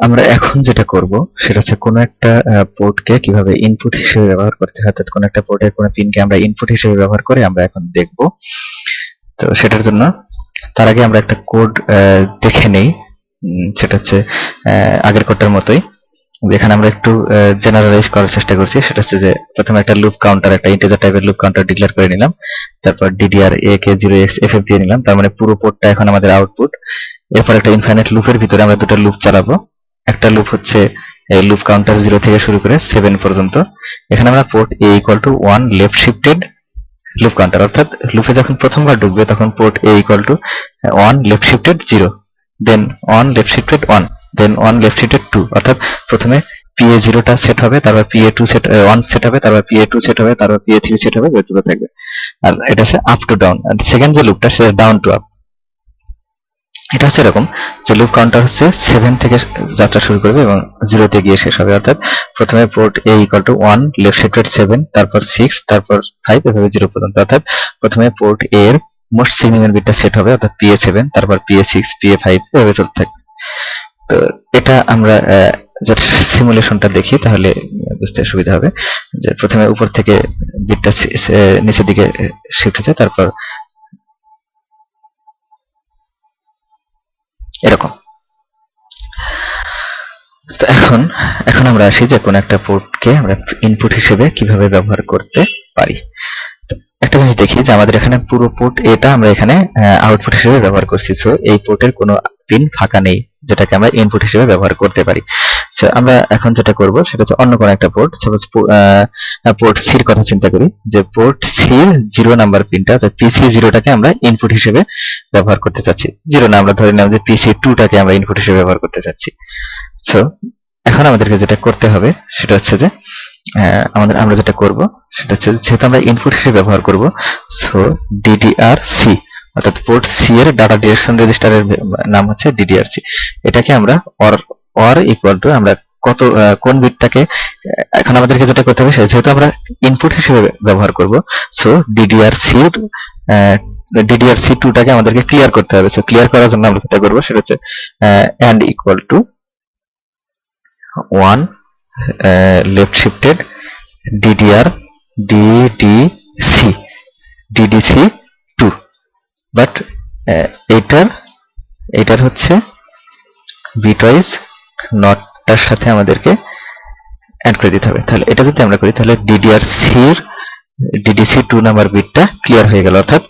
আমরা এখন যেটা করব সেটা হচ্ছে কোনো একটা পোর্টকে কিভাবে ইনপুট হিসেবে ব্যবহার করতে হয়, অর্থাৎ কোনো একটা পোর্টের কোনো পিনকে আমরা ইনপুট হিসেবে ব্যবহার করে আমরা এখন দেখব। তো সেটার জন্য তার আগে আমরা একটা কোড দেখে নেই, সেটা হচ্ছে আগের কোডটার মতোই। এখানে আমরা একটু জেনারেলাইজ করার চেষ্টা করছি। সেটা হচ্ছে যে প্রথমে একটা লুপ কাউন্টার, একটা ইন্টিজার টাইপের লুপ কাউন্টার ডিক্লেয়ার করে নিলাম, তারপর DDR A কে 0xFF দিয়ে নিলাম, তার মানে পুরো পোর্টটা এখন আমাদের আউটপুট। এরপর একটা ইনফাইনাইট লুপের ভিতরে আমরা দুটো লুপ চালাবো। একটা লুপ হচ্ছে এই লুপ কাউন্টার 0 থেকে শুরু করে 7 পর্যন্ত। এখানে আমরা port A = 1 left shifted loop counter, অর্থাৎ লুপে যখন প্রথমবার ঢুকবে তখন port A = 1 left shifted 0, then 1 left shifted 1, then 1 left shifted 2, অর্থাৎ প্রথমে PA0 টা সেট হবে, তারপর PA2 সেট 1 সেট হবে, তারপর PA2 সেট হবে, তারপর PA3 সেট হবে, এভাবে থাকবে। আর এটা হচ্ছে আপ টু ডাউন, আর সেকেন্ড যে লুপটা সেটা ডাউন টু আপ। এটা হচ্ছে এরকম যে লুপ কাউন্টার হচ্ছে 7 থেকে যাত্রা শুরু করবে এবং 0 তে গিয়ে শেষ হবে, অর্থাৎ প্রথমে পোর্ট A = 1 লেফট শিফটেড 7, তারপর 6, তারপর 5, এভাবে 0 পর্যন্ত। অর্থাৎ প্রথমে পোর্ট A এর মোস্ট সিগনিফিকেন্ট বিটটা সেট হবে, অর্থাৎ PA7, তারপর PA6, PA5, এভাবে চলতে থাকবে। তো এটা আমরা যদি সিমুলেশনটা দেখি তাহলে বুঝতে সুবিধা হবে যে প্রথমে উপর থেকে বিটটা নিচের দিকে শিফট হচ্ছে, তারপর এরকম। তো এখন আমরা আসি যে কোন একটা পোর্টকে আমরা ইনপুট হিসেবে কিভাবে ব্যবহার করতে পারি। একটা জিনিস দেখি যে আমাদের এখানে পুরো পোর্ট এটা আমরা এখানে আউটপুট হিসেবে ব্যবহার করছি। সো এই পোর্টের কোনো পিন ফাঁকা নেই যেটাকে আমরা ইনপুট হিসেবে ব্যবহার করতে পারি। সো আমরা এখন যেটা করব সেটা হচ্ছে অন্য কোনো একটা পোর্ট, সাপোজ পোর্ট সি এর কথা চিন্তা করি, যে পোর্ট সি এর 0 নাম্বার পিনটা, অর্থাৎ PC0 টাকে আমরা ইনপুট হিসেবে ব্যবহার করতে চাচ্ছি। 0 না, আমরা ধরে নিলাম যে PC2 টাকে আমরা ইনপুট হিসেবে ব্যবহার করতে চাচ্ছি। সো এখন আমাদেরকে যেটা করতে হবে সেটা হচ্ছে যে আমরা যেটা করব সেটা হচ্ছে যেহেতু আমরা ইনপুট হিসেবে ব্যবহার করব, সো DDRC, অর্থাৎ পোর্ট সি এর ডাটা ডিরেকশন রেজিস্টারের নাম হচ্ছে DDRC। এটাকে আমরা অর ইকুয়াল টু আমরা কোন বিটটাকে, এখন আমাদেরকে যেটা করতে হবে যেহেতু আমরা ইনপুট হিসেবে ব্যবহার করব, সো DDRC2 টাকে আমাদেরকে ক্লিয়ার করতে হবে। সো ক্লিয়ার করার জন্য আমরা যেটা করব সেটা হচ্ছে and equal to 1 left shifted DDC2, but এটার হচ্ছে বিটওয়াইজ নটটার সাথে আমাদেরকে অ্যাড করে দিতে হবে। তাহলে এটা যদি আমরা করি তাহলে DDC2 নাম্বার বিটটা ক্লিয়ার হয়ে গেল, অর্থাৎ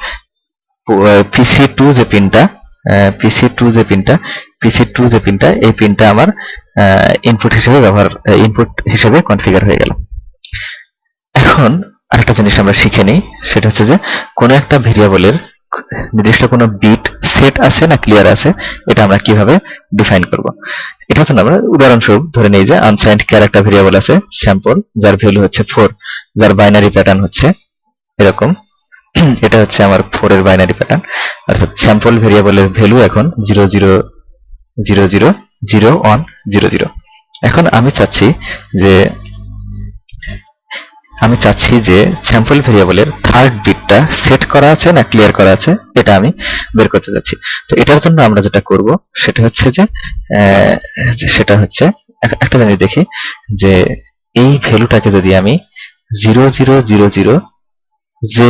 PC2 যে পিনটা এই পিনটা আমার ইনপুট হিসেবে কনফিগার হয়ে গেল। এখন আরেকটা জিনিস আমরা শিখে নিই, সেটা হচ্ছে যে কোনো একটা ভেরিয়েবলের নির্দিষ্ট কোনো বিট সেট আছে না ক্লিয়ার আছে, এটা আমরা কিভাবে ডিফাইন করব। এটা হচ্ছে আমরা উদাহরণস্বরূপ ধরে নেই যে আনসাইন্ড ক্যারেক্টার ভেরিয়েবল আছে স্যাম্পল, যার ভ্যালু হচ্ছে 4, যার বাইনারি প্যাটার্ন হচ্ছে এরকম। এটা হচ্ছে আমার 4 এর বাইনারি প্যাটার্ন, অর্থাৎ স্যাম্পল ভেরিয়েবলের ভ্যালু এখন 0000100। এখন আমি চাচ্ছি যে স্যাম্পল ভেরিয়েবলের থার্ড বিটটা সেট করা আছে না ক্লিয়ার করা আছে, এটা আমি বের করতে যাচ্ছি। তো এটার জন্য আমরা যেটা করব সেটা হচ্ছে যে একটা জিনিস দেখি যে এই ভ্যালুটাকে যদি আমি 0000 যে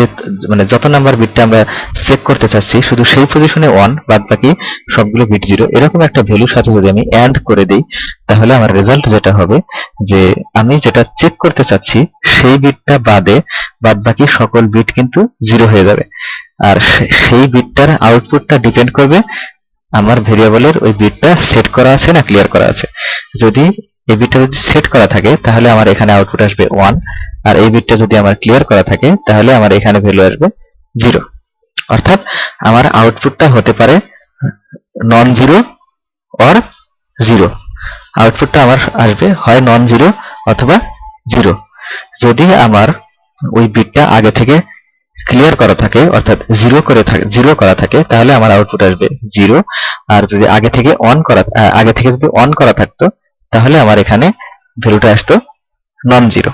মানে যত নাম্বার বিটটা আমরা চেক করতে চাচ্ছি শুধু সেই পজিশনে 1, বাদ বাকি সবগুলো বিট 0, এরকম একটা ভ্যালুর সাথে যদি আমি অ্যাড করে দেই তাহলে আমার রেজাল্ট যেটা হবে যে আমি যেটা চেক করতে চাচ্ছি সেই বিটটা বাদ বাকি সকল বিট কিন্তু 0 হয়ে যাবে। আর সেই বিটটার আউটপুটটা ডিপেন্ড করবে আমার ভেরিয়েবলের ওই বিটটা সেট করা আছে না ক্লিয়ার করা আছে। যদি এই বিটটা যদি সেট করা থাকে তাহলে আমার এখানে আউটপুট আসবে 1, আর এই বিটটা যদি আমার ক্লিয়ার করা থাকে তাহলে আমার এখানে ভ্যালু আসবে 0। অর্থাৎ আমার আউটপুটটা হতে পারে নন জিরো অর 0। আউটপুটটা আমার আসবে হয় নন জিরো অথবা 0। যদি আমার ওই বিটটা আগে থেকে ক্লিয়ার করা থাকে অর্থাৎ 0 করা থাকে তাহলে আমার আউটপুট আসবে 0, আর যদি আগে থেকে যদি অন করা থাকতো তাহলে আমার এখানে ভ্যালুটা আসতো নন জিরো।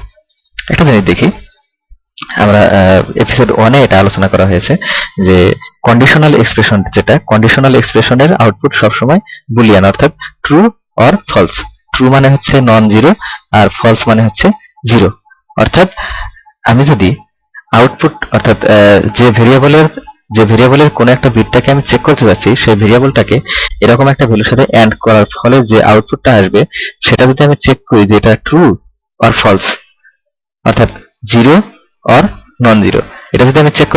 একটা জিনিস দেখি, আমরা এপিসোড 1 এ এটা আলোচনা করা হয়েছে যে কন্ডিশনাল এক্সপ্রেশনের আউটপুট সবসময় বুলিয়ান, অর্থাৎ ট্রু অর ফলস। ট্রু মানে হচ্ছে নন জিরো আর ফলস মানে হচ্ছে জিরো। অর্থাৎ আমি যদি আউটপুট অর্থাৎ যে ভেরিয়েবলের কোন একটা বিটটাকে আমি চেক করতে যাচ্ছি সেই ভেরিয়েবলটাকে এরকম একটা ভ্যালুর সাথে অ্যান্ড করার ফলে যে আউটপুটটা আসবে সেটা যদি আমি চেক করি যে এটা ট্রু অর ফলস, অর্থাৎ জিরো অর নন জিরো, এটা যদি আমি চেক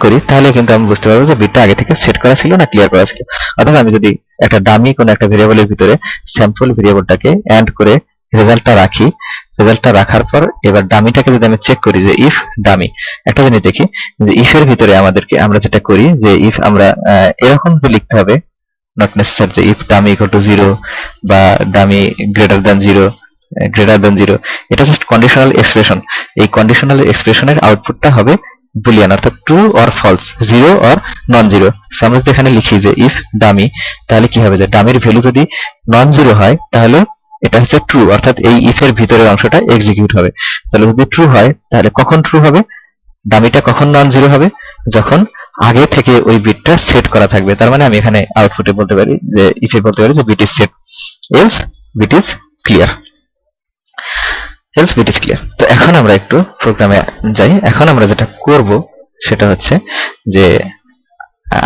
করি তাহলে কিন্তু আমি বুঝতে পারবো যে বিটটা আগে থেকে সেট করা ছিল না ক্লিয়ার করা ছিল। অর্থাৎ আমি যদি একটা ডামি কোন একটা ভেরিয়েবলের ভিতরে স্যাম্পল ভেরিয়েবলটাকে অ্যান্ড করে রেজাল্টটা রাখি, রেজাল্টটা রাখার পর এবার ডামিটাকে যদি আমি চেক করি যে ইফ ডামি, একটা জিনিস দেখি যে ইফ এর ভিতরে আমরা যেটা করি যে ইফ আমরা এরকম যে লিখতে হবে, নট নেসেসারি যে if dummy equal to zero বা ডামি গ্রেটার দেন জিরো, এটা জাস্ট কন্ডিশনাল এক্সপ্রেশন। এই কন্ডিশনাল এক্সপ্রেশনের আউটপুটটা হবে বুলিয়ান, অর্থাৎ true or false, zero or non zero. আমরা যদি এখানে লিখি যে ইফ ডামি, তাহলে কি হবে যে ডামির ভ্যালু যদি নন জিরো হয় তাহলে এটা হচ্ছে ট্রু, অর্থাৎ এই ইফ এর ভিতরের অংশটা এক্সিকিউট হবে। তাহলে যদি ট্রু হয় তাহলে কখন ট্রু হবে, ডামিটা কখন নন জিরো হবে, যখন আগে থেকে ওই বিটটা সেট করা থাকবে। তার মানে আমি এখানে আউটপুটে বলতে পারি যে ইফে বলতে পারি যে bit is set, else bit is clear, else bit is clear. তো এখন আমরা একটু প্রোগ্রামে যাই। এখন আমরা যেটা করব সেটা হচ্ছে যে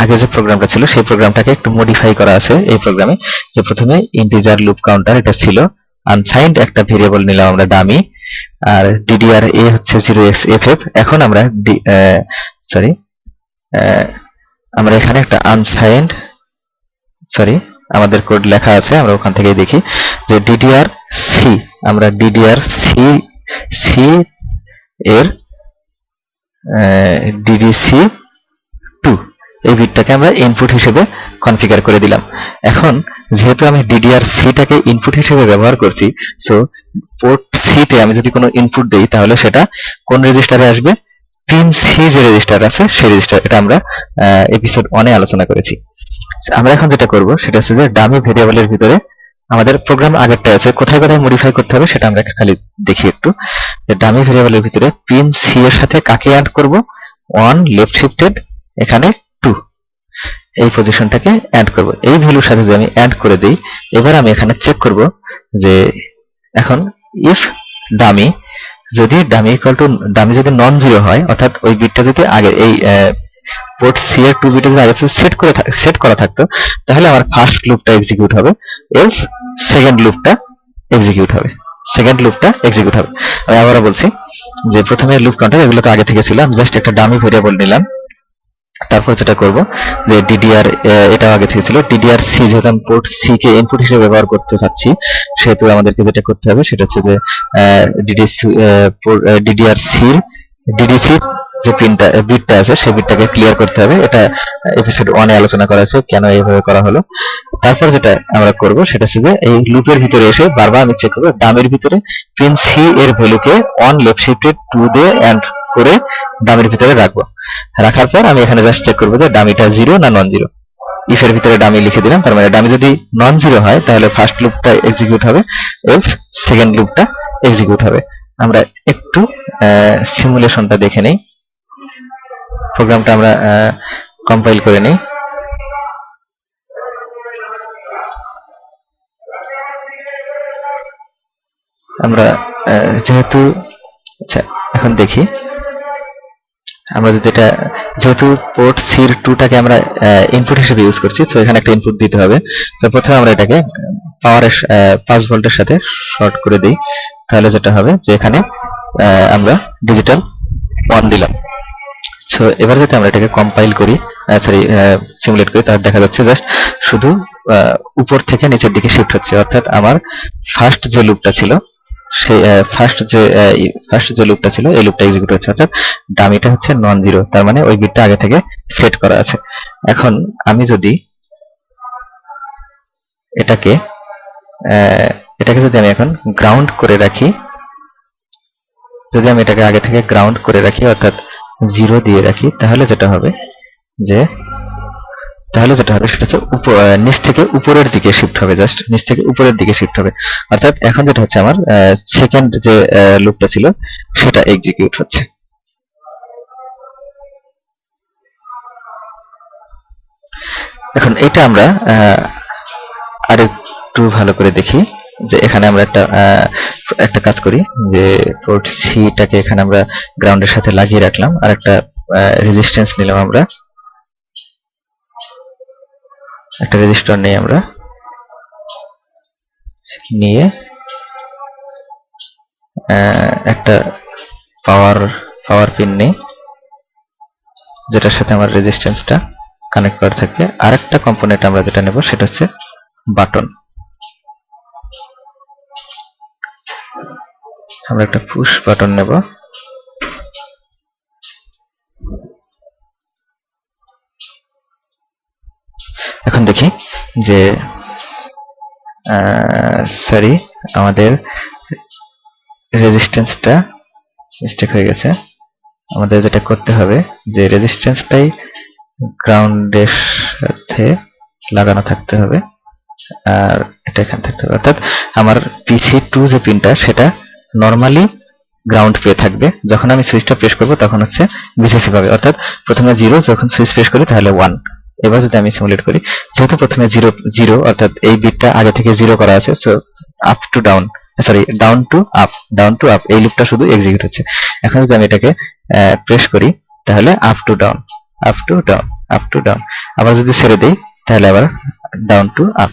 আগে যে প্রোগ্রামটা ছিল সেই প্রোগ্রামটাকে একটু মডিফাই করা আছে এই প্রোগ্রামে। যে প্রথমে ইন্টিজার লুপ কাউন্টার এটা ছিল, আনসাইন্ড একটা ভেরিয়েবল নিলাম আমরা ডামি, আর ডিডিআর এ হচ্ছে 0xff। এখন আমরা আমরা এখানে একটা আনসাইন্ড আমাদের কোড লেখা আছে, আমরা ওখান থেকেই দেখি যে ডিডিআর সি, আমরা ডিডিআর সি এর ডিডিসি 2 এই বিটটাকে আমরা ইনপুট হিসেবে কনফিগার করে দিলাম। এখন যেহেতু আমি ডিডিআর সিটাকে ইনপুট হিসেবে ব্যবহার করছি, সো পোর্ট সিতে আমি যদি কোনো ইনপুট দেই তাহলে সেটা কোন রেজিস্টারে আসবে, পিন সি যে রেজিস্টার আছে সেই রেজিস্টার। এটা আমরা এপিসোড 1 এ আলোচনা করেছি। আমরা এখন যেটা করব সেটা হচ্ছে যে ডামি ভেরিয়েবলের ভিতরে আমাদের প্রোগ্রাম আগেরটা আছে, কোথায় কোথায় মডিফাই করতে হবে সেটা আমরা খালি দেখি একটু। যে ডামি ভেরিয়েবলের ভিতরে পিন সি এর সাথে কাকে অ্যাড করব, 1 লেফট শিফটেড, এখানে 2 এই পজিশনটাকে অ্যাড করব। এই ভ্যালুর সাথে যদি আমি অ্যাড করে দেই, এবার আমি এখানে চেক করব যে এখন ইফ ডামি যদি ডামি যদি নন জিরো হয়, অর্থাৎ ওই বিটটা যদি আগে এই পোর্ট সি এর 2 বিটে যদি আগে সেট করা থাকতো তাহলে আমার ফার্স্ট লুপটা এক্সিকিউট হবে, এলস সেকেন্ড লুপটা এক্সিকিউট হবে। আমি আবারও বলছি যে প্রথমে লুপ কাউন্টার এগুলো তো আগে থেকে ছিল, আমি জাস্ট একটা ডামি ভেরিয়েবল নিলাম। তারপর যেটা করব যে ডিডিআর এটাও আগে থেকে ছিল, ডিডিআর সি যেহেতু আমি পোর্ট সি কে ইনপুট হিসেবে ব্যবহার করতে চাচ্ছি সেহেতু আমাদেরকে যেটা করতে হবে সেটা হচ্ছে যে ডিডিআর সির ডিডিসি যে বিটটা আছে সেই বিটটাকে ক্লিয়ার করতে হবে। এটা এপিসোড 1 এ আলোচনা করা আছে কেন এইভাবে করা হলো। তারপর যেটা আমরা করব সেটা হচ্ছে যে এই লুপের ভিতরে এসে বারবার আমি চেক করব ডামির ভিতরে পিন সি এর ভ্যালুকে 1 লেফট শিফটেড 2 দিয়ে অ্যাড করে ডামির ভিতরে রাখবো। রাখার পর আমি এখানে জাস্ট চেক করব যে ডামিটা জিরো না নন জিরো। ইফ এর ভিতরে ডামি লিখে দিলাম, তার মানে ডামি যদি নন জিরো হয় তাহলে ফার্স্ট লুপটা এক্সিকিউট হবে, এলস সেকেন্ড লুপটা এক্সিকিউট হবে। আমরা একটু সিমুলেশনটা দেখে নেই, প্রোগ্রামটা আমরা কম্পাইল করে নেই। আমরা যেহেতু আচ্ছা এখন দেখি আমরা যদি এটা যেহেতু পোর্ট সির 2টাকে আমরা ইনপুট হিসেবে ইউজ করছি, তো এখানে একটা ইনপুট দিতে হবে। তো প্রথমে আমরা এটাকে পাওয়ারের 5 ভোল্টের সাথে শর্ট করে দিই, তাহলে যেটা হবে যে এখানে আমরা ডিজিটাল 1 দিলাম। সো এবার যদি আমরা এটাকে কম্পাইল করি সিমুলেট করি তাহলে দেখা যাচ্ছে জাস্ট শুধু উপর থেকে নিচের দিকে শিফট হচ্ছে, অর্থাৎ আমার ফার্স্ট যে লুপটা ছিল সেই ফার্স্ট যে লুপটা ছিল এই লুপটা এক্সিকিউট হচ্ছে, অর্থাৎ ডামিটা হচ্ছে নন জিরো, তার মানে ওই বিটটা আগে থেকে সেট করা আছে। এখন আমি যদি এটাকে যদি আমি এখন গ্রাউন্ড করে রাখি, যদি আমি এটাকে আগে থেকে গ্রাউন্ড করে রাখি অর্থাৎ 0 দিয়ে রাখি, তাহলে যেটা হবে সেটা হচ্ছে নিচ থেকে উপরের দিকে শিফট হবে, জাস্ট নিচ থেকে উপরের দিকে শিফট হবে। অর্থাৎ এখন যেটা হচ্ছে আমার সেকেন্ড যে লুপটা ছিল সেটা এক্সিকিউট হচ্ছে। এখন এটা আমরা একটু ভালো করে দেখি যে এখানে আমরা একটা কাজ করি, যে পোর্ট সিটাকে এখানে আমরা গ্রাউন্ডের সাথে লাগিয়ে রাখলাম, আর একটা রেজিস্ট্যান্স নিলাম, আমরা একটা রেজিস্টর নিয়ে নিয়ে একটা পাওয়ার পিন নেই, যেটার সাথে আমার রেজিস্ট্যান্সটা কানেক্ট করা থাকবে। আরেকটা কম্পোনেন্ট আমরা যেটা নেব সেটা হচ্ছে বাটন। আমরা একটা পুশ বাটন নেব। এখন দেখি যে সরি, আমাদের রেজিস্ট্যান্সটা মিস্টেক হয়ে গেছে। আমাদের যেটা করতে হবে যে রেজিস্ট্যান্সটাই গ্রাউন্ডের সাথে লাগানো থাকতে হবে, আর এটা এখানে থাকতে হবে। অর্থাৎ আমার PC2 যে পিনটা সেটা নরমালি গ্রাউন্ড পেয়ে থাকবে, যখন আমি সুইচটা প্রেস করব তখন হচ্ছে VCC পাবে। অর্থাৎ প্রথমে 0, যখন সুইচ প্রেস করি তাহলে 1। এবার যদি আমি সিমুলেট করি, যেহেতু প্রথমে 0 অর্থাৎ এই বিটটা আগে থেকে 0 করা আছে, so up to down, sorry down to up এই লুপটা শুধু এক্সিকিউট হচ্ছে। এখন যদি আমি এটাকে প্রেস করি তাহলে up to down, up to down, up to down. আবার যদি ছেড়ে দেই তাহলে আবার ডাউন টু আপ।